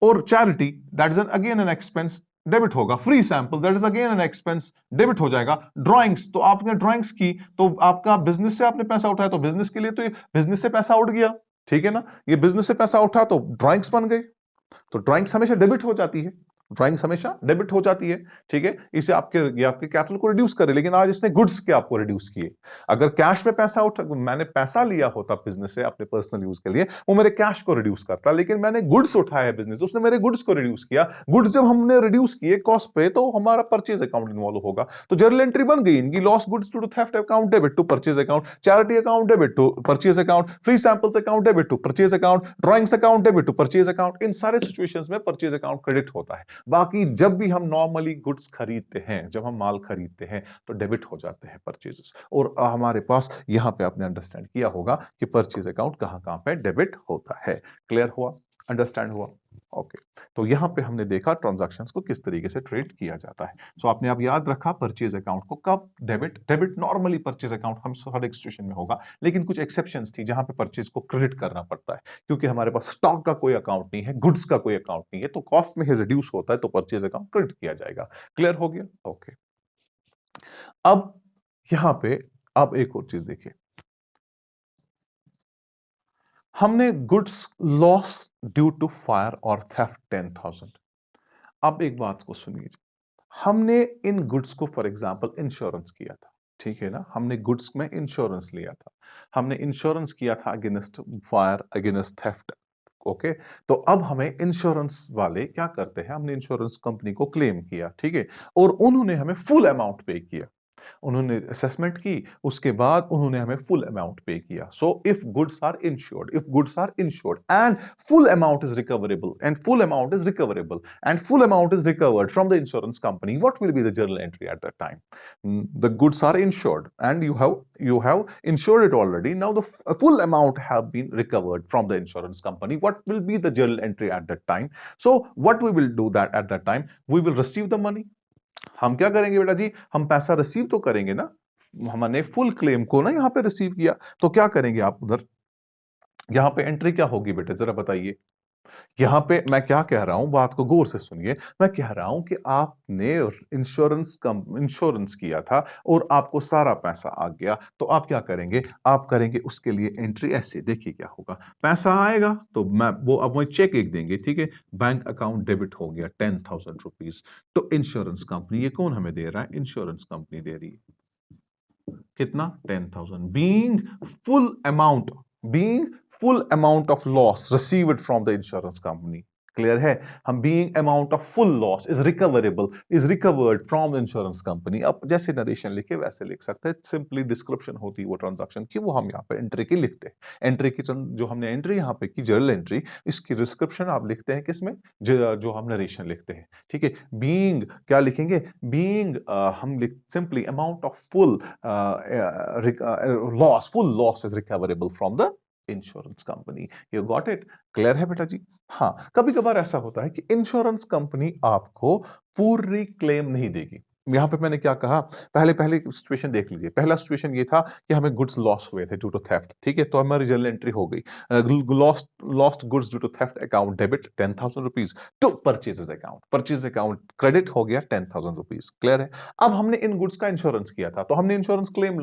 और charity, that is again an expense, debit होगा। Free sample that is again an expense, debit हो जाएगा। ड्राइंग्स, तो आपने ड्राइंग्स की तो आपका बिजनेस से आपने पैसा उठाया, तो बिजनेस के लिए तो बिजनेस से पैसा उठ गया, ठीक है ना, ये बिजनेस से पैसा उठा तो ड्राइंग्स बन गए, तो ड्राइंग्स हमेशा डेबिट हो जाती है, ड्राइंग्स हमेशा डेबिट हो जाती है, ठीक है। इसे ये आपके कैपिटल को रिड्यूस करे, लेकिन आज इसने गुड्स के आपको रिड्यूस किए। अगर कैश में पैसा उठा, मैंने पैसा लिया होता बिजनेस से अपने पर्सनल यूज के लिए, वो मेरे कैश को रिड्यूस करता, लेकिन मैंने गुड्स उठाया है बिजनेस, उसने मेरे गुड्स को रिड्यूस किया। गुड्स जब हमने रिड्यूस किए कॉस्ट पे, तो हमारा परचेज अकाउंट इन्वॉल्व होगा, तो जर्नल एंट्री बन गई इनकी, loss goods to theft account debit to purchase account, charity account debit to purchase account, free samples account debit to purchase account, drawings account debit to purchase account. इन सारे situations में purchase account credit होता है। बाकी जब भी हम normally goods खरीदते हैं, जब हम माल खरीदते हैं, तो डेबिट हो जाते हैं परचेजेस। और हमारे पास यहां पे आपने अंडरस्टैंड किया होगा कि परचेज अकाउंट कहां कहां पे डेबिट होता है। क्लियर हुआ, अंडरस्टैंड हुआ? ओके, तो यहां पे हमने देखा ट्रांजैक्शंस को किस तरीके से ट्रेड किया जाता है। सो आपने अब याद रखा परचेज अकाउंट को कब डेबिट नॉर्मली परचेज अकाउंट हम हर एक सिचुएशन में होगा, लेकिन कुछ एक्सेप्शंस थी जहां पे परचेज को क्रेडिट करना पड़ता है, क्योंकि हमारे पास स्टॉक का कोई अकाउंट नहीं है, गुड्स का कोई अकाउंट नहीं है, तो कॉस्ट में ही रिड्यूस होता है, तो परचेज अकाउंट क्रेडिट किया जाएगा। क्लियर हो गया? ओके, अब यहां पे आप एक और चीज देखिए, हमने goods loss due to fire और थेफ्ट 10,000। अब एक बात को सुनिए, हमने इन गुड्स को फॉर एग्जांपल इंश्योरेंस किया था, ठीक है ना, हमने गुड्स में इंश्योरेंस लिया था, हमने इंश्योरेंस किया था against fire, against theft. Okay, तो अब हमें इंश्योरेंस वाले क्या करते हैं, हमने इंश्योरेंस कंपनी को क्लेम किया, ठीक है, और उन्होंने हमें फुल अमाउंट पे किया, उन्होंने असेसमेंट की, उसके बाद उन्होंने हमें फुल अमाउंट पे किया। So if goods are insured, if goods are insured and full amount is recoverable, and full amount is recoverable, and full amount is recovered from the insurance company, what will be the journal entry at that time? The goods are insured and you have insured it already. Now the full amount have been recovered from the insurance company. What will be the journal entry at that time? So what we will do that at that time, we will receive the money. हम क्या करेंगे बेटा जी, हम पैसा receive तो करेंगे ना, हमने फुल क्लेम को ना यहां पे रिसीव किया, तो क्या करेंगे आप उधर, यहां पे एंट्री क्या होगी बेटे जरा बताइए। यहां पे मैं क्या कह रहा हूं, बात को गौर से सुनिए, मैं कह रहा हूं कि आपने इंश्योरेंस किया था और आपको सारा पैसा आ गया, तो आप क्या करेंगे, आप करेंगे उसके लिए एंट्री ऐसे, देखिए क्या होगा, पैसा आएगा तो मैं वो अब मुझे चेक एक देंगे, ठीक है, बैंक अकाउंट डेबिट हो गया 10,000 रुपीज, तो इंश्योरेंस कंपनी, ये कौन हमें दे रहा है, इंश्योरेंस कंपनी दे रही है कितना, 10,000, being full amount of loss received from the insurance company। Clear है, हम being amount of full loss is recoverable, is recovered from insurance company. अब जैसे नरेशन लिखे वैसे लिख सकते हैं, सिंपली डिस्क्रिप्शन होती है वो ट्रांजैक्शन की, वो हम यहाँ पे एंट्री की लिखते हैं। एंट्री की जो हमने एंट्री यहाँ पे की जर्नल एंट्री, इसकी डिस्क्रिप्शन आप लिखते हैं किसमें, जो हम नरेशन लिखते हैं, ठीक है। बीइंग क्या लिखेंगे, बीइंग हम simply amount of full loss is recoverable from the insurance company. You got it? Clear है बेटा जी? हाँ, कभी कभार ऐसा होता है कि इंश्योरेंस कंपनी आपको पूरी क्लेम नहीं देगी। यहां पे मैंने क्या कहा, पहले पहले सिचुएशन देख लीजिए। पहला सिचुएशन ये था कि हमें गुड्स लॉस हुए थे ड्यू टू थेफ्ट, ठीक है, तो हमारी जर्नल एंट्री हो गई, lost goods due to theft account debit 10,000 rupees to purchases account, purchase account credit हो गया 10,000 रुपीज। क्लियर है? अब हमने इन गुड्स का इंश्योरेंस किया था, तो हमने इंश्योरेंस क्लेम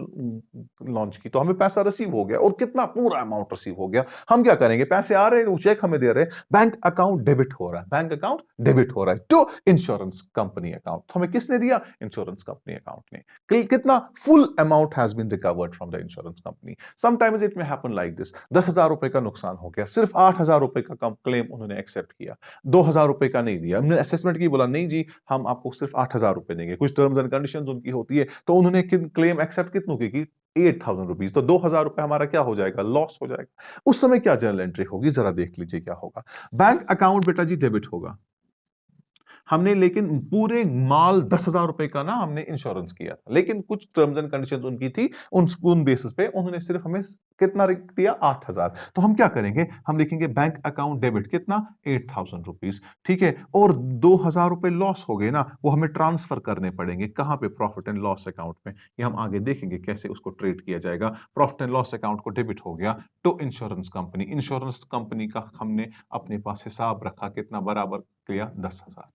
लॉन्च की, तो हमें पैसा रिसीव हो गया, और कितना, पूरा अमाउंट रिसीव हो गया। हम क्या करेंगे, पैसे आ रहे हैं, चेक हमें दे रहे हैं, बैंक अकाउंट डेबिट हो रहा है, बैंक अकाउंट डेबिट हो रहा है टू इंश्योरेंस कंपनी अकाउंट। तो हमें किसने दिया, इंश्योरेंस कंपनी अकाउंट ने। कितना, full amount has been recovered from the insurance company. Sometimes it may happen like this, 10,000 रुपए का नुकसान हो गया, सिर्फ 8,000 रुपए का क्लेम उन्होंने एक्सेप्ट किया, 2,000 रुपए का नहीं दिया। हमने असेसमेंट की, बोला नहीं जी हम आपको सिर्फ 8,000 रुपए देंगे, कुछ टर्म्स एंड कंडीशंस उनकी होती है, तो उन्होंने क्लेम एक्सेप्ट कितनों की 8,000 रुपीज, तो 2,000 रुपए हमारा क्या हो जाएगा, लॉस हो जाएगा। उस समय क्या जर्नल एंट्री होगी, जरा देख लीजिए क्या होगा। बैंक अकाउंट बेटा जी डेबिट होगा, हमने लेकिन पूरे माल 10,000 रुपए का ना हमने इंश्योरेंस किया था, लेकिन कुछ टर्म्स एंड कंडीशंस उनकी थी, उन बेसिस पे उन्होंने सिर्फ हमें कितना दिया, 8,000। तो हम क्या करेंगे, हम लिखेंगे बैंक अकाउंट डेबिट कितना, 8,000 रुपीज, ठीक है, और 2,000 रुपए लॉस हो गए ना, वो हमें ट्रांसफर करने पड़ेंगे कहां पे, प्रॉफिट एंड लॉस अकाउंट में। ये हम आगे देखेंगे कैसे उसको ट्रेड किया जाएगा। प्रॉफिट एंड लॉस अकाउंट को डेबिट हो गया तो इंश्योरेंस कंपनी का हमने अपने पास हिसाब रखा, कितना बराबर किया, 10,000।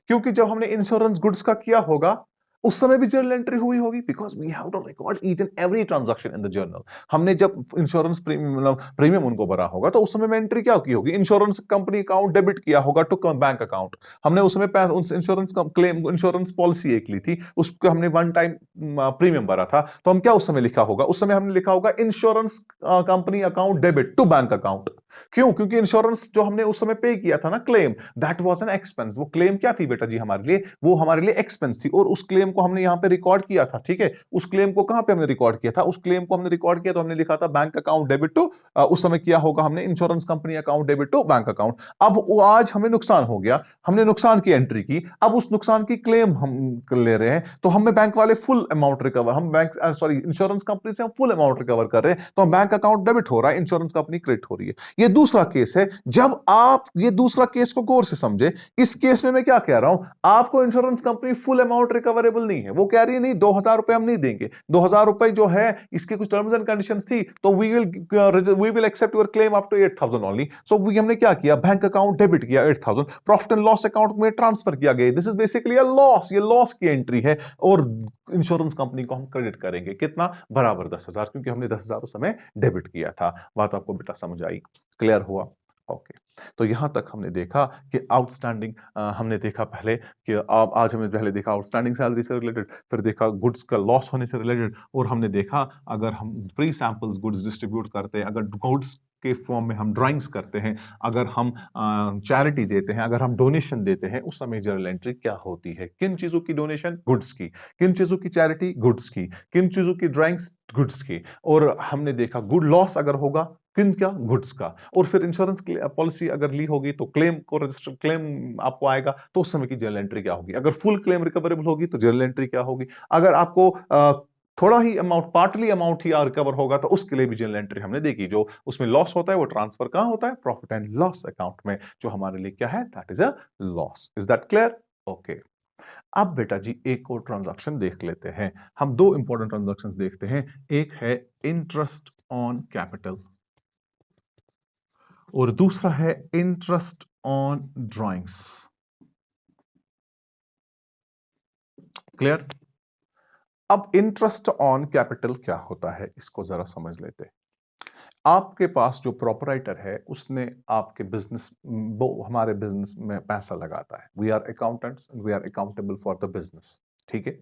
क्योंकि जब हमने इंश्योरेंस गुड्स का किया होगा उस समय भी जर्नल एंट्री हुई होगी, because we have to record each and every transaction in the journal. हमने जब इंश्योरेंस प्रीमियम उनको भरा होगा तो उस समय में एंट्री क्या की होगी, इंश्योरेंस कंपनी अकाउंट डेबिट किया होगा टू बैंक अकाउंट। हमने उस समय पैसा उस इंश्योरेंस क्लेम इंश्योरेंस पॉलिसी एक ली थी, उसको हमने वन टाइम प्रीमियम भरा था, तो हम क्या उस समय लिखा होगा, उस समय हमने लिखा होगा insurance company account debit to bank account. क्यों? क्योंकि इंश्योरेंस जो हमने उस समय पे किया था ना claim, that was an expense. वो क्लेम क्या थी बेटा जी हमारे लिए, वो हमारे लिए एक्सपेंस थी, और उस क्लेम को हमने यहां पे रिकॉर्ड किया था। ठीक है, उस क्लेम को कहां पे हमने रिकॉर्ड किया था, उस क्लेम को हमने रिकॉर्ड किया तो हमने लिखा था बैंक अकाउंट डेबिट टू, उस समय किया होगा हमने insurance company account debit to bank account. अब आज हमें नुकसान हो गया, हमने नुकसान की एंट्री की, अब उस नुकसान की क्लेम हम ले रहे हैं, तो हमें बैंक वाले फुल अमाउंट रिकवर, हम बैंक सॉरी इंश्योरेंस कंपनी से हम फुल अमाउंट रिकवर कर रहे हैं, तो हम बैंक अकाउंट डेबिट हो रहा है, इंश्योरेंस कंपनी क्रेडिट हो रही है। ये दूसरा केस है। जब आप ये दूसरा केस को गौर से समझे, इस केस में मैं क्या कह रहा हूं, आपको insurance company full amount recoverable नहीं है, वो कह रही है नहीं 2000 रुपए हम नहीं देंगे, 2000 रुपए जो है इसके कुछ टर्म्स एंड कंडीशंस थी, तो we will accept your claim up to 8000 only. So हमने क्या किया, बैंक अकाउंट डेबिट किया 8000, प्रॉफिट एंड लॉस अकाउंट में ट्रांसफर किया गया। This is basically a loss, ये लॉस की एंट्री है, और इंश्योरेंस कंपनी को हम क्रेडिट करेंगे कितना, बराबर 10,000, क्योंकि हमने 10,000 उस समय डेबिट किया था। बात आपको बेटा समझ आई, क्लियर हुआ? ओके, तो यहां तक हमने देखा कि आउटस्टैंडिंग, हमने देखा पहले कि आज हमने पहले देखा आउटस्टैंडिंग सैलरी से रिलेटेड, फिर देखा गुड्स का लॉस होने से रिलेटेड, और हमने देखा अगर हम फ्री सैंपल्स गुड्स डिस्ट्रीब्यूट करते हैं, अगर गुड्स के फॉर्म में हम ड्राइंग्स करते हैं, अगर हम चैरिटी देते हैं, अगर हम डोनेशन देते हैं, उस समय जर्नल एंट्री क्या होती है, किन चीजों की डोनेशन, गुड्स की, किन चीजों की चैरिटी, गुड्स की, किन चीजों की ड्राइंग्स, गुड्स की, और हमने देखा गुड लॉस अगर होगा किन क्या, गुड्स का, और फिर इंश्योरेंस पॉलिसी अगर ली होगी तो क्लेम को रजिस्टर, क्लेम आपको आएगा तो उस समय की जर्नल एंट्री क्या होगी, अगर फुल क्लेम रिकवरेबल होगी तो जर्नल एंट्री क्या होगी, अगर आपको थोड़ा ही अमाउंट, पार्टली अमाउंट ही रिकवर होगा तो उसके लिए भी जर्नल एंट्री हमने देखी। जो उसमें लॉस होता है वो ट्रांसफर कहां होता है, प्रॉफिट एंड लॉस अकाउंट में, जो हमारे लिए क्या है, that is a loss. Is that clear? Okay, अब बेटा जी एक और ट्रांजैक्शन देख लेते हैं। हम दो इंपॉर्टेंट ट्रांजैक्शंस देखते हैं, एक है इंटरेस्ट ऑन कैपिटल और दूसरा है इंटरेस्ट ऑन ड्राइंग्स। क्लियर? अब इंटरेस्ट ऑन कैपिटल क्या होता है, इसको जरा समझ लेते हैं। आपके पास जो प्रोपराइटर है उसने आपके बिजनेस, वो हमारे बिजनेस में पैसा लगाता है, we are accountants, we are accountable for the business. ठीक है,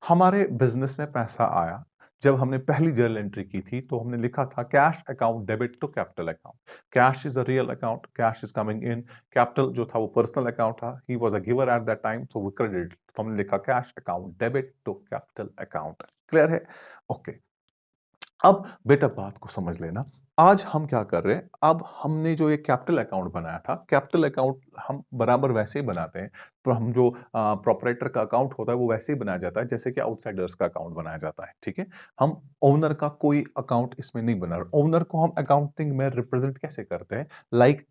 हमारे बिजनेस में पैसा आया, जब हमने पहली जर्नल एंट्री की थी तो हमने लिखा था cash account debit to capital account. Cash is a real account, cash is coming in, capital जो था वो पर्सनल अकाउंट था, he was a giver at that time, so we credit, तो हमने लिखा cash account debit to capital account. Clear है? Okay, अब बेटा बात को समझ लेना, आज हम क्या कर रहे हैं, अब हमने जो ये कैपिटल अकाउंट बनाया था, कैपिटल अकाउंट हम बराबर वैसे ही बनाते हैं, तो हम जो प्रोपराइटर का अकाउंट होता है वो वैसे ही बनाया जाता है जैसे कि आउटसाइडर्स का अकाउंट बनाया जाता है। ठीक है, हम ओनर का कोई अकाउंट इसमें नहीं बना रहे। ओनर को हम अकाउंटिंग में रिप्रेजेंट कैसे करते हैं, लाइक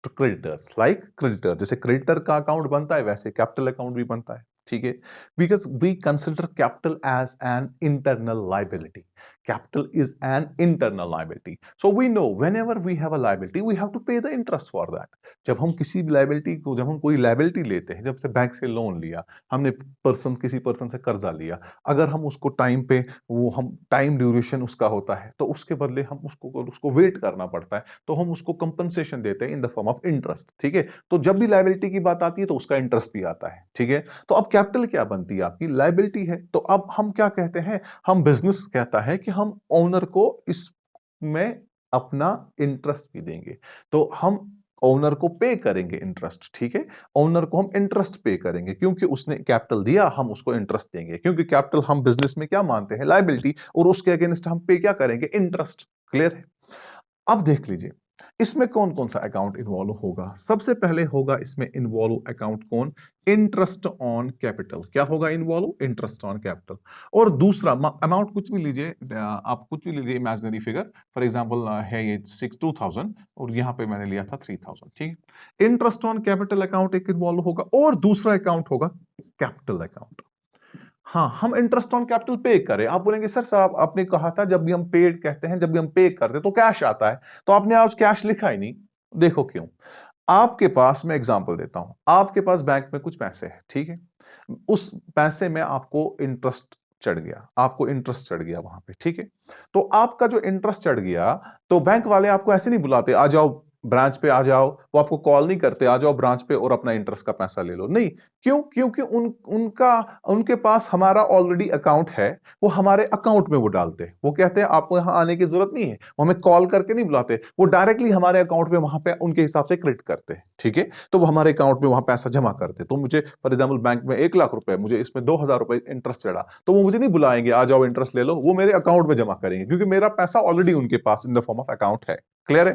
क्रेडिटर्स, लाइक क्रेडिटर, जैसे क्रेडिटर का अकाउंट बनता है वैसे कैपिटल अकाउंट भी बनता है। ठीक है, because we consider capital as an internal liability, capital is an internal liability, so we know whenever we have a liability we have to pay the interest for that। जब हम किसी liability को, जब हम कोई लाइबिलिटी लेते हैं, जब से बैंक से लोन लिया हमने, पर्सन किसी पर्सन से कर्जा लिया, अगर हम उसको टाइम पे, वो हम टाइम ड्यूरेशन उसका होता है तो उसके बदले हम उसको वेट करना पड़ता है, तो हम उसको कंपनसेशन देते हैं इन द फॉर्म ऑफ इंटरेस्ट। ठीक है, तो जब भी लाइबिलिटी की बात आती है तो उसका इंटरेस्ट भी आता है। ठीक है, तो अब कैपिटल क्या बनती है, आपकी लाइबिलिटी है, तो अब हम क्या कहते हैं, हम बिजनेस कहता है कि हम ओनर को इसमें अपना इंटरेस्ट भी देंगे, तो हम ओनर को पे करेंगे इंटरेस्ट। ठीक है, ओनर को हम इंटरेस्ट पे करेंगे क्योंकि उसने कैपिटल दिया, हम उसको इंटरेस्ट देंगे, क्योंकि कैपिटल हम बिजनेस में क्या मानते हैं, लायबिलिटी, और उसके अगेंस्ट हम पे क्या करेंगे, इंटरेस्ट। क्लियर है? अब देख लीजिए इसमें कौन कौन सा अकाउंट इन्वॉल्व होगा। सबसे पहले होगा इसमें इन्वॉल्व अकाउंट कौन, इंटरेस्ट ऑन कैपिटल। क्या होगा इन्वॉल्व, इंटरेस्ट ऑन कैपिटल। और दूसरा अमाउंट कुछ भी लीजिए, आप कुछ भी लीजिए इमेजिनरी फिगर, फॉर एग्जांपल है ये 2,000 और यहां पे मैंने लिया था 3,000। ठीक है, इंटरेस्ट ऑन कैपिटल अकाउंट एक इन्वॉल्व होगा, और दूसरा अकाउंट होगा कैपिटल अकाउंट। हाँ, हम इंटरेस्ट ऑन कैपिटल पे करें। आप बोलेंगे सर आपने कहा था जब भी हम पेड कहते हैं, जब भी हम पे करते हैं तो कैश आता है, तो आपने आज कैश लिखा ही नहीं। देखो क्यों, आपके पास, मैं एग्जांपल देता हूं, आपके पास बैंक में कुछ पैसे हैं, ठीक है, उस पैसे में आपको इंटरेस्ट चढ़ गया, आपको इंटरेस्ट चढ़ गया वहां पे, ठीक है। तो आपका जो इंटरेस्ट चढ़ गया, तो बैंक वाले आपको ऐसे नहीं बुलाते आ जाओ ब्रांच पे आ जाओ, वो आपको कॉल नहीं करते आ जाओ ब्रांच पे और अपना इंटरेस्ट का पैसा ले लो, नहीं। क्यों? क्योंकि उनके पास हमारा ऑलरेडी अकाउंट है, वो हमारे अकाउंट में वो डालते हैं। वो कहते हैं आपको यहां आने की जरूरत नहीं है, वो हमें कॉल करके नहीं बुलाते, वो डायरेक्टली हमारे अकाउंट में वहां पे उनके हिसाब से क्रेडिट करते हैं, ठीक है। तो वो हमारे अकाउंट में वहां पैसा जमा करते। तो मुझे फॉर एग्जाम्पल बैंक में 1 लाख रुपए, मुझे इसमें 2,000 रुपए इंटरेस्ट चढ़ा, तो वो मुझे नहीं बुलाएंगे आ जाओ इंटरेस्ट ले लो, वो मेरे अकाउंट में जमा करेंगे, क्योंकि मेरा पैसा ऑलरेडी उनके पास in the form of account है। क्लियर है?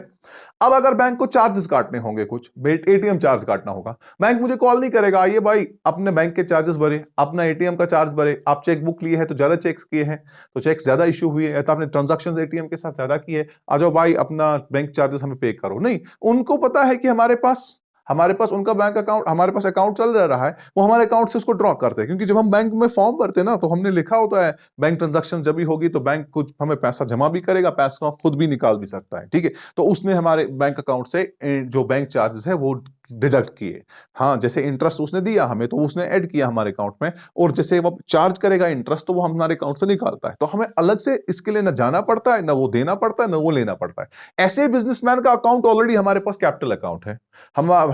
अब अगर बैंक को चार्जेस काटने होंगे, कुछ एटीएम चार्ज काटना होगा, बैंक मुझे कॉल नहीं करेगा आइए भाई अपने बैंक के चार्जेस भरे, अपना एटीएम का चार्ज भरे, आप चेक बुक लिए हैं तो ज्यादा चेक्स किए हैं तो चेक्स ज्यादा इश्यू हुए हैं, तो आपने ट्रांजैक्शंस एटीएम के साथ ज्यादा किए, आ जाओ भाई अपना बैंक चार्जेस हमें पे करो। नहीं, उनको पता है कि हमारे पास उनका बैंक अकाउंट, हमारे पास अकाउंट चल रहा है, वो हमारे अकाउंट से उसको ड्रॉ करते हैं। क्योंकि जब हम बैंक में फॉर्म भरते हैं ना, तो हमने लिखा होता है बैंक ट्रांजैक्शन जब भी होगी तो बैंक कुछ हमें पैसा जमा भी करेगा, पैसा खुद भी निकाल भी सकता है, ठीक है। तो उसने हमारे बैंक अकाउंट से जो बैंक चार्जेस है वो डिडक्ट किए। हाँ, जैसे इंटरेस्ट उसने दिया हमें तो उसने ऐड किया हमारे अकाउंट में, और जैसे वो चार्ज करेगा इंटरेस्ट तो वो हमारे अकाउंट से निकालता है। तो हमें अलग से इसके लिए ना जाना पड़ता है, ना वो देना पड़ता है, ना वो लेना पड़ता है। ऐसे बिजनेसमैन का अकाउंट ऑलरेडी हमारे पास कैपिटल अकाउंट है।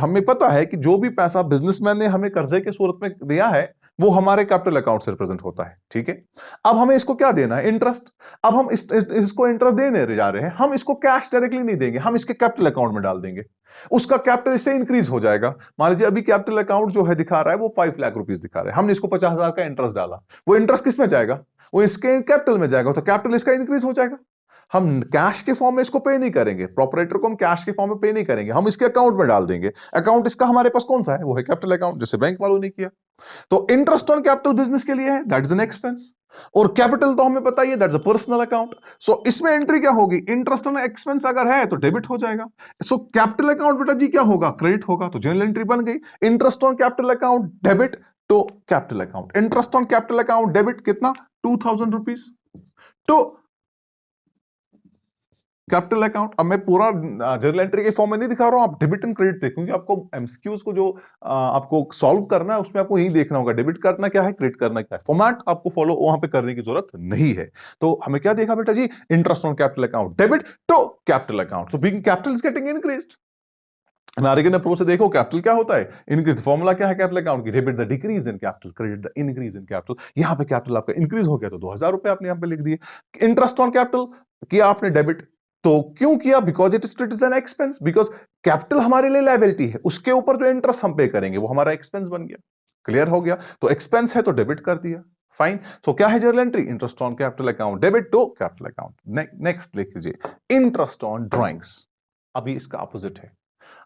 हमें पता है कि जो भी पैसा बिजनेसमैन ने हमें कर्जे के सूरत में दिया है वो हमारे कैपिटल अकाउंट से रिप्रेजेंट होता है, ठीक है। अब हमें इसको क्या देना है? इंटरेस्ट। अब हम इसको इंटरेस्ट देने जा रहे हैं, हम इसको कैश डायरेक्टली नहीं देंगे, हम इसके कैपिटल अकाउंट में डाल देंगे, उसका कैपिटल इससे इंक्रीज हो जाएगा। मान लीजिए अभी कैपिटल अकाउंट जो है दिखा रहा है वो 5 लाख रुपीस दिखा रहा है, हमने इसको 50,000 का इंटरेस्ट डाला, वो इंटरेस्ट किस में जाएगा? वो इसके कैपिटल में जाएगा, तो कैपिटल इसका इंक्रीज हो जाएगा। हम कैश के फॉर्म में इसको पे नहीं करेंगे, प्रोपराइटर को हम कैश के फॉर्म में पे नहीं करेंगे, हम इसके अकाउंट में डाल देंगे। अकाउंट इसका हमारे पास कौन सा है? वो है कैपिटल अकाउंट, जैसे बैंक वालों ने किया। तो इंटरेस्ट ऑन कैपिटल बिजनेस के लिए है, दैट इज एन एक्सपेंस। और कैपिटल तो हमें पता ही है, दैट्स अ पर्सनल अकाउंट। सो इसमें एंट्री क्या होगी? इंटरेस्ट ऑन एक्सपेंस अगर है तो डेबिट हो जाएगा। सो कैपिटल अकाउंट बेटा जी क्या होगा? क्रेडिट होगा। तो जनरल एंट्री बन गई, interest on capital account debit to capital account. Interest on capital account debit कितना? 2,000 रुपीज टू कैपिटल अकाउंट। अब मैं पूरा जर्नल एंट्री के फॉर्म में नहीं दिखा रहा हूं, आप डेबिट एंड क्रेडिट देखें, क्योंकि आपको एमसीक्यूज को जो आपको सॉल्व करना है उसमें आपको यही देखना होगा डेबिट करना क्या है, क्रेडिट करना क्या है। फॉर्मेट आपको फॉलो वहां पे करने की जरूरत नहीं है। तो हमें क्या देखा बेटा जी? Interest on capital account debit to capital account. So being capital is getting increased. American approach से देखो कैपिटल क्या होता है? इंक्रीज। फॉर्मूला क्या है कैपिटल अकाउंट की? Debit the decrease in capital, credit the increase in capital. यहां पे कैपिटल आपका इंक्रीज हो गया तो 2,000 रुपए आपने यहां पे लिख दिए। इंटरेस्ट ऑन कैपिटल किया आपने डेबिट, तो क्यों किया? Because it is an expense, because capital हमारे लिए लायबिलिटी है, उसके ऊपर जो इंटरेस्ट हम पे करेंगे वो हमारा एक्सपेंस बन गया। क्लियर हो गया? तो एक्सपेंस है तो डेबिट कर दिया, फाइन। सो क्या है journal entry? Interest on capital account debit to capital account. Next लिख लीजिए इंटरेस्ट ऑन ड्रॉइंग्स। अभी इसका अपोजिट है।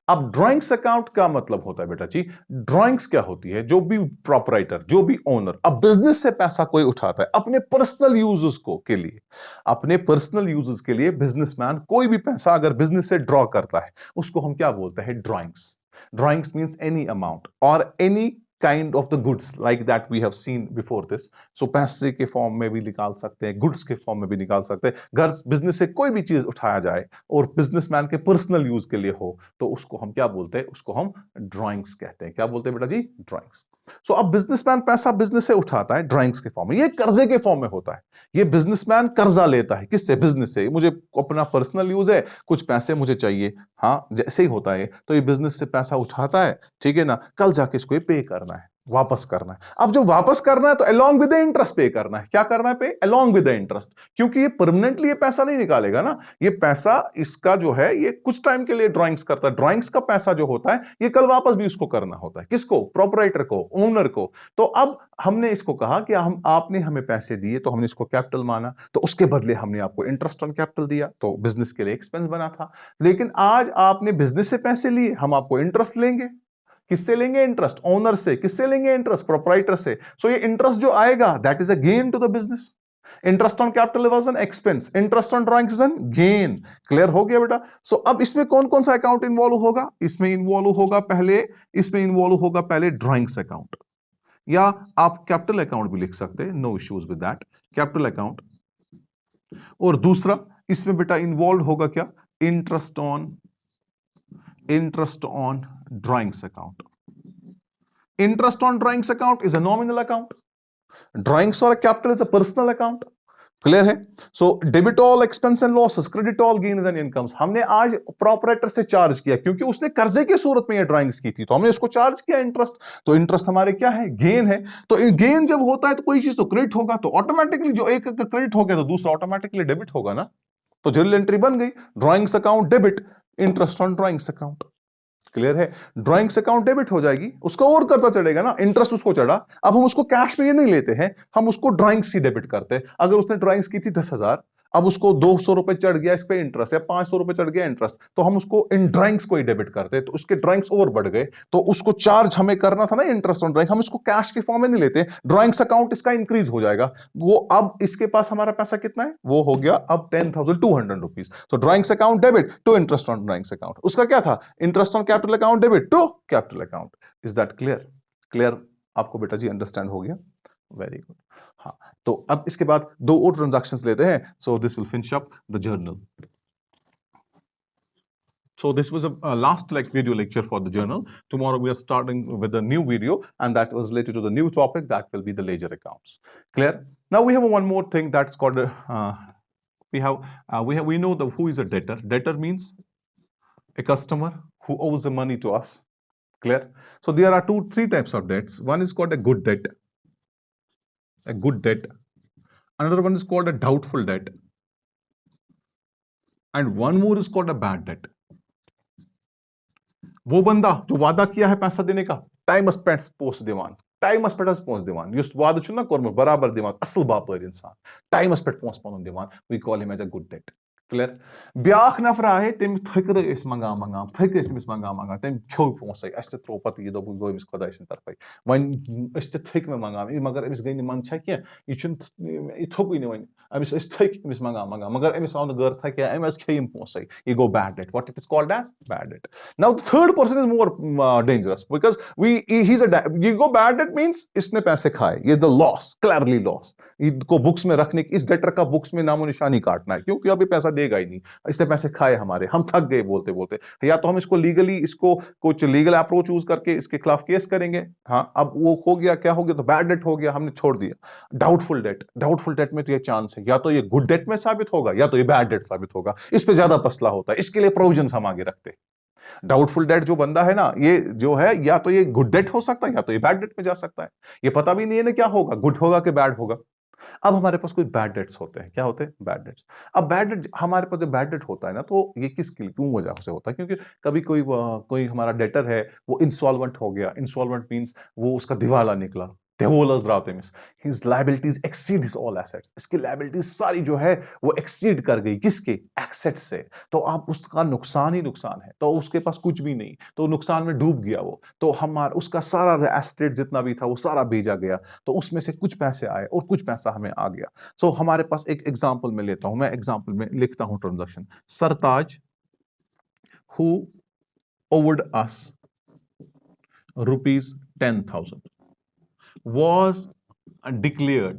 अब ड्राइंग्स अकाउंट का मतलब होता है बेटा जी, ड्राइंग्स क्या होती है? जो भी प्रोपराइटर, जो भी ओनर अब बिजनेस से पैसा कोई उठाता है अपने पर्सनल यूजेस को के लिए, अपने पर्सनल यूजेस के लिए बिजनेसमैन कोई भी पैसा अगर बिजनेस से ड्रॉ करता है उसको हम क्या बोलते हैं? Drawings. Drawings means any amount और any kind of the goods like that we have seen before this. So पैसे के फॉर्म में भी निकाल सकते हैं, गुड्स के फॉर्म में भी निकाल सकते हैं। घर बिजनेस से कोई भी चीज उठाया जाए और बिजनेसमैन के पर्सनल यूज के लिए हो तो उसको हम क्या बोलते हैं? उसको हम ड्राइंग्स कहते हैं। क्या बोलते हैं बेटा जी? ड्राइंग्स। सो अब बिजनेसमैन पैसा बिजनेस से उठाता है ड्राइंग्स के फॉर्म में, ये कर्जे के फॉर्म में होता है। ये बिजनेसमैन कर्जा लेता है, किससे? बिजनेस से। मुझे अपना पर्सनल यूज है, कुछ पैसे मुझे चाहिए, हाँ जैसे ही होता है तो ये बिजनेस से पैसा उठाता है, ठीक है ना, कल जाके इसको ये पे करना है, वापस करना है। अब जो वापस करना है तो अलोंग विद द इंटरेस्ट पे करना है। क्या करना है? पे अलोंग विद द इंटरेस्ट, क्योंकि ये परमानेंटली ये पैसा नहीं निकालेगा ना, ये पैसा इसका जो है ये कुछ टाइम के लिए ड्राइंग्स करता है। ड्राइंग्स का पैसा जो होता है ये कल वापस भी उसको करना होता है। किसको? प्रोपराइटर को, ओनर को। तो अब हमने इसको कहा कि हम आपने हमें पैसे दिए तो हमने इसको कैपिटल माना, तो उसके बदले हमने आपको इंटरेस्ट ऑन कैपिटल दिया, तो बिजनेस के लिए एक्सपेंस बना था। लेकिन आज आपने बिजनेस से पैसे लिए, हम आपको इंटरेस्ट लेंगे। किससे लेंगे इंटरेस्ट? ओनर से। किससे लेंगे इंटरेस्ट? प्रोपराइटर से। सो ये इंटरेस्ट जो आएगा that is a gain to the business. Interest on capital was an expense, interest on drawings is an gain. Clear हो गया बेटा? सो अब इसमें कौन कौन सा अकाउंट इन्वॉल्व होगा? इसमें इन्वॉल्व होगा पहले ड्राइंग्स अकाउंट, या आप कैपिटल अकाउंट भी लिख सकते हैं, no issues with that, capital account. और दूसरा इसमें बेटा इन्वॉल्व होगा क्या? Interest on interest on drawings account. Interest on drawings account is a nominal account. Drawings or a capital is a personal account. Clear है? So debit all expense and losses, credit all gains and incomes. हमने आज proprietor से charge किया क्योंकि उसने कर्जे की सूरत में ये ड्राइंग्स की थी, तो हमने उसको चार्ज किया इंटरेस्ट। तो इंटरेस्ट हमारे क्या है? गेन है। तो गेन जब होता है तो कोई चीज तो क्रेडिट होगा, तो ऑटोमेटिकली जो एक क्रेडिट हो गया तो दूसरा ऑटोमेटिकली डेबिट होगा ना। तो जर्नल एंट्री बन गई, drawings account debit, interest on drawings account. Clear है? ड्राइंग्स अकाउंट डेबिट हो जाएगी, उसका और करता चढ़ेगा ना, इंटरेस्ट उसको चढ़ा। अब हम उसको कैश में ये नहीं लेते हैं, हम उसको ड्राइंग्स ही डेबिट करते हैं। अगर उसने ड्राइंग्स की थी 10,000, अब उसको 200 रुपए चढ़ गया इस पे इंटरेस्ट, या 500 रुपए चढ़ गया इंटरेस्ट, तो हम उसको इन ड्राइंग्स को ही डेबिट करते हैं। तो उसके ड्राइंग्स और बढ़ गए, तो उसको चार्ज हमें करना था ना इंटरेस्ट ऑन ड्राइंग, हम इसको कैश के फॉर्म में नहीं लेते। ड्राइंग्स अकाउंट इसका इंक्रीज हो जाएगा। वो अब इसके पास हमारा पैसा कितना है? वो हो गया अब 10,200 रुपीज। तो drawings account debit to interest on drawings account. उसका क्या था? Interest on capital account debit to capital account. Is that clear? Clear आपको बेटा जी, अंडरस्टैंड हो गया? Very good. हाँ, तो अब इसके बाद दो और ट्रांजैक्शंस लेते हैं। So this will finish up the journal. So this was a last video lecture for the journal. Tomorrow we are starting with a new video, and that was related to the new topic that will be the ledger accounts. Clear? Now we have one more thing that's called we know who is a debtor. Debtor means a customer who owes the money to us. Clear? So there are three types of debts. One is called a good debt. A good debt. Another one is called a doubtful debt. And one more is called a bad debt. वो बंदा जो वादा किया है पैसा देने का, time स्पेंड पोस्ट दिवान, टाइम स्पेंड पोस्ट दिवान, युस वादा छु ना कोरमु बराबर दिवान, असल बापर इंसान, टाइम स्पेंड पोस्ट पनुन दिवान, we call him as a good debt. Clear? ब्याख नफर आए तम थक इस मंगा मंगा, थक तमिस मंगा मंगा, तम खो पोस अस त्रो पत यह दोप गो अमिस खुदा सिंद तरफ वन अस थक मे मंगा, मगर अमिस गई मन छे यह थोकुई वन अमिस थक अमिस मंगा मंगा, मगर अमिस आव गर थक अमिस खेम पोस, यह go bad debt. What it is called as bad debt. Now the third person is more dangerous because ये गो बैड डेट मींस इसने पैसे खाए, ये द लॉस, क्लियरली लॉस। को बुक्स में रखने की, इस डेटर का बुक्स में नामो निशानी काटना है, क्योंकि अभी पैसा देगा ही नहीं, इसने पैसे खाए हमारे, हम थक गए बोलते बोलते। या तो हम इसको लीगली, इसको कुछ लीगल अप्रोच यूज करके इसके खिलाफ केस करेंगे। हाँ, अब वो हो गया, क्या हो गया? तो बैड डेट हो गया, हमने छोड़ दिया। डाउटफुल डेट, डाउटफुल डेट में तो ये चांस है या तो ये गुड डेट में साबित होगा या तो ये बैड डेट साबित होगा। इस पे ज्यादा मसला होता है, इसके लिए प्रोविजंस हम आगे रखते हैं। डाउटफुल डेट जो बंदा है ना, ये जो है या तो ये गुड डेट हो सकता है या तो ये बैड डेट में जा सकता है। ये पता भी नहीं है ना क्या होगा, गुड होगा कि बैड होगा। अब हमारे पास कुछ बैड डेट्स होते हैं। क्या होते हैं? Bad debts. अब बैड डेट हमारे पास जब बैड डेट होता है ना, तो ये किसके लिए, क्यों वजह से होता है? क्योंकि कभी कोई हमारा डेटर है, वो इंसॉल्वेंट हो गया। इंसॉल्वेंट मींस वो उसका दिवाला निकला, देवोलस ब्राउतेमिस, his liabilities exceed his all assets. इसकी लायबिलिटीज सारी जो है वो एक्सीड कर गई, किसके? एसेट्स से। तो अब उसका नुकसान ही नुकसान है, तो उसके पास कुछ भी नहीं, तो नुकसान में डूब गया वो। तो हमारा उसका सारा एस्टेट जितना भी था वो सारा भेजा गया, तो उसमें से कुछ पैसे आए और कुछ पैसा हमें आ गया। सो हमारे पास एक एग्जांपल में लेता हूं, मैं एग्जांपल में लिखता हूं transaction. Sartaj who owed us ₹10,000 was declared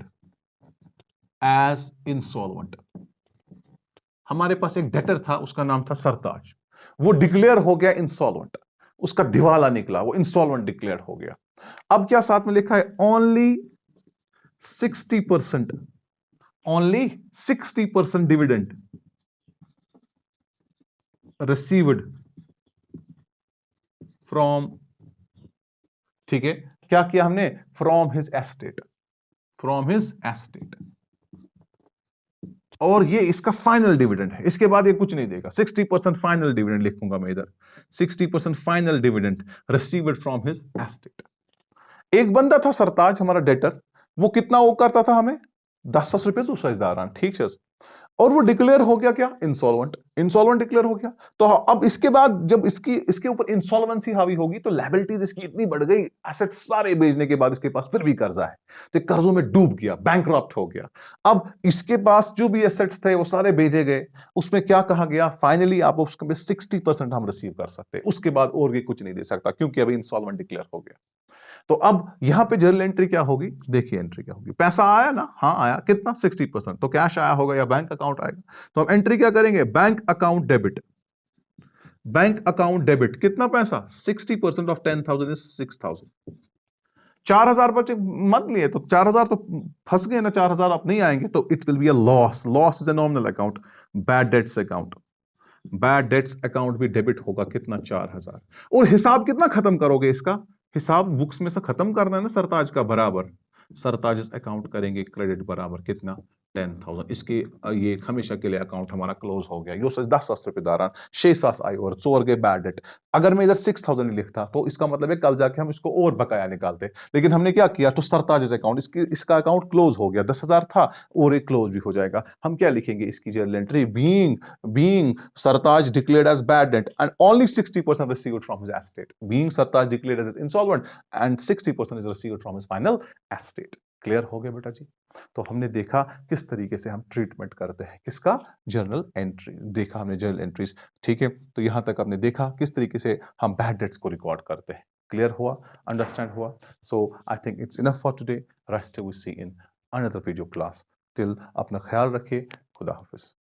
as insolvent। हमारे पास एक डेटर था, उसका नाम था सरताज, वो डिक्लेयर हो गया इंसॉल्वेंट, उसका दिवाला निकला, वो इंसॉल्वेंट डिक्लेयर हो गया। अब क्या साथ में लिखा है? Only 60%, only 60% dividend received from, ठीक है, क्या किया हमने? From his estate, from his estate. और ये इसका फाइनल डिविडेंड है, इसके बाद ये कुछ नहीं देगा। 60% फाइनल डिविडेंड लिखूंगा मैं इधर, 60% final dividend received from his estate. एक बंदा था सरताज, हमारा डेटर, वो कितना वो करता था हमें? 10 रुपए उसदारान, ठीक है। और वो डिक्लेयर हो गया क्या? इंसॉल्वेंट। इंसॉल्वेंट डिक्लेयर हो गया, तो अब इसके बाद जब इसके ऊपर इंसॉल्वेंसी हावी होगी, तो लायबिलिटीज इसकी इतनी बढ़ गई, एसेट सारे बेचने के बाद इसके पास फिर भी कर्जा है, तो कर्जों में डूब गया, बैंकरप्ट हो गया। अब इसके पास जो भी एसेट्स थे वो सारे भेजे गए। उसमें क्या कहा गया? फाइनली आप उसके 60% हम रिसीव कर सकते हैं, उसके बाद और भी कुछ नहीं दे सकता, क्योंकि अभी इंसॉल्वेंट डिक्लेयर हो गया। तो अब यहां पे जर्नल एंट्री क्या होगी? देखिए एंट्री क्या होगी। पैसा आया ना, हाँ आया, कितना? 60%। तो कैश आया होगा या बैंक अकाउंट आएगा। तो हम एंट्री क्या करेंगे? Bank account debit, bank account debit, कितना पैसा? 60% ऑफ 10,000 इज 6,000। 4,000 बचे मत लिए तो 4,000 तो फंस गए ना, 4,000 अब नहीं आएंगे, तो it will be a loss. Loss is a nominal account. Bad debts account, bad debts account भी डेबिट होगा, कितना? 4,000। और हिसाब कितना खत्म करोगे इसका? हिसाब बुक्स में से खत्म करना है ना सरताज का, बराबर सरताज अकाउंट करेंगे क्रेडिट बराबर कितना? 10,000। इसके ये हमेशा के लिए अकाउंट हमारा क्लोज हो गया। यो 10 रुपए दारान 6 आई और 4 गए बैड डेट। अगर मैं इधर 6,000 लिखता तो इसका मतलब है कल जाके हम इसको और बकाया निकालते, लेकिन हमने क्या किया? तो सरताज अकाउंट, इसका अकाउंट क्लोज हो गया। 10,000 था और एक क्लोज भी हो जाएगा। हम क्या लिखेंगे इसकी journal entry? being Sartaj declared as bad debt and only 60% received from his estate. Being Sartaj declared as insolvent and 60% is received from his final estate. Clear हो गया बेटा जी? तो हमने देखा किस तरीके से हम ट्रीटमेंट करते हैं किसका? Journal entry. देखा हमने जर्नल एंट्रीज, ठीक है? तो यहां तक हमने देखा किस तरीके से हम बैड डेट्स को रिकॉर्ड करते हैं। क्लियर हुआ? अंडरस्टैंड हुआ? So I think it's enough for today. Rest we see in another video class. Till अपना ख्याल रखिए। खुदा हाफिज।